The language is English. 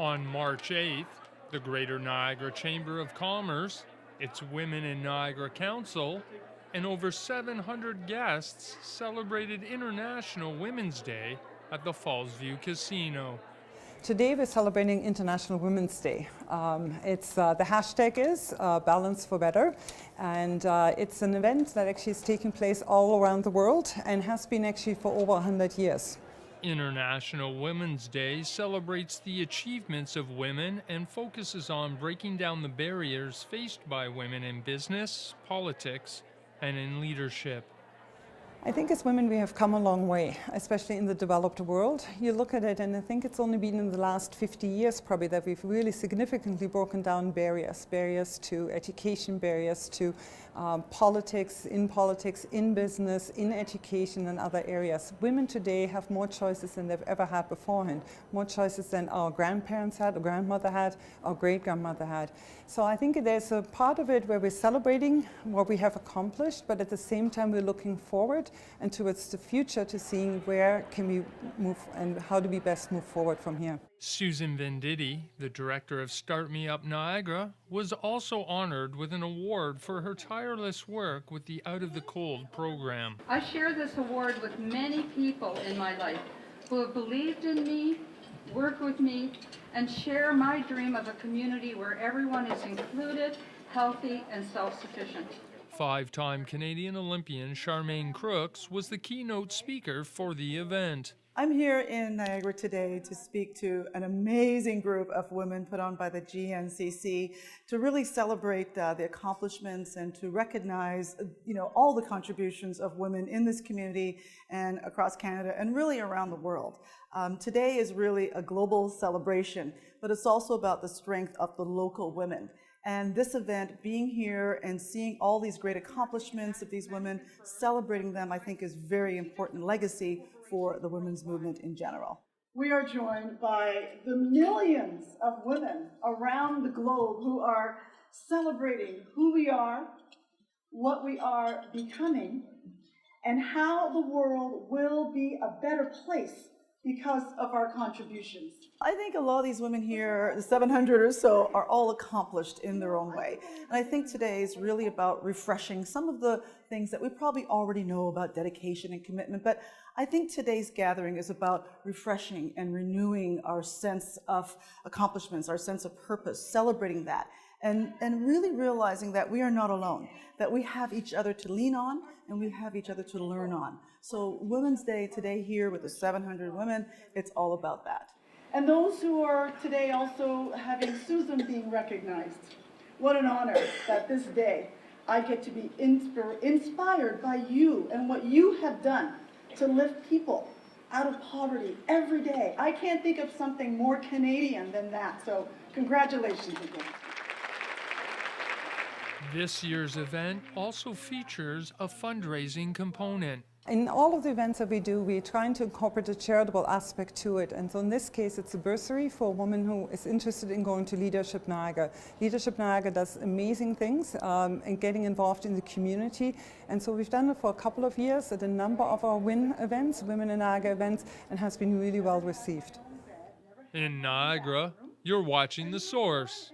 On March 8th, the Greater Niagara Chamber of Commerce, its Women in Niagara Council, and over 700 guests celebrated International Women's Day at the Fallsview Casino. Today we're celebrating International Women's Day. The hashtag is Balance for Better, and it's an event that actually is taking place all around the world and has been actually for over 100 years. International Women's Day celebrates the achievements of women and focuses on breaking down the barriers faced by women in business, politics, and in leadership. I think as women we have come a long way, especially in the developed world. You look at it and I think it's only been in the last 50 years probably that we've really significantly broken down barriers to education, barriers to politics, in business, in education and other areas. Women today have more choices than they've ever had beforehand, more choices than our grandparents had, our grandmother had, our great-grandmother had. So I think there's a part of it where we're celebrating what we have accomplished, but at the same time we're looking forward and towards the future to seeing where can we move and how do we best move forward from here. Susan Venditti, the director of Start Me Up Niagara, was also honored with an award for her tireless work with the Out of the Cold program. I share this award with many people in my life who have believed in me, worked with me, and share my dream of a community where everyone is included, healthy, and self-sufficient. Five-time Canadian Olympian Charmaine Crooks was the keynote speaker for the event. I'm here in Niagara today to speak to an amazing group of women put on by the GNCC to really celebrate the accomplishments and to recognize, all the contributions of women in this community and across Canada and really around the world. Today is really a global celebration, but it's also about the strength of the local women. And this event, being here and seeing all these great accomplishments of these women, celebrating them, I think is very important legacy for the women's movement in general. We are joined by the millions of women around the globe who are celebrating who we are, what we are becoming, and how the world will be a better place because of our contributions. I think a lot of these women here, the 700 or so, are all accomplished in their own way. And I think today is really about refreshing some of the things that we probably already know about dedication and commitment. But I think today's gathering is about refreshing and renewing our sense of accomplishments, our sense of purpose, celebrating that. And really realizing that we are not alone, that we have each other to lean on and we have each other to learn on. So Women's Day today here with the 700 women, it's all about that. And those who are today also having Susan being recognized. What an honor that this day I get to be inspired by you and what you have done to lift people out of poverty every day. I can't think of something more Canadian than that, so congratulations again. This year's event also features a fundraising component. In all of the events that we do, we're trying to incorporate a charitable aspect to it. And so in this case, it's a bursary for a woman who is interested in going to Leadership Niagara. Leadership Niagara does amazing things and getting involved in the community. And so we've done it for a couple of years at a number of our WIN events, Women in Niagara events, and has been really well received. In Niagara, you're watching The Source.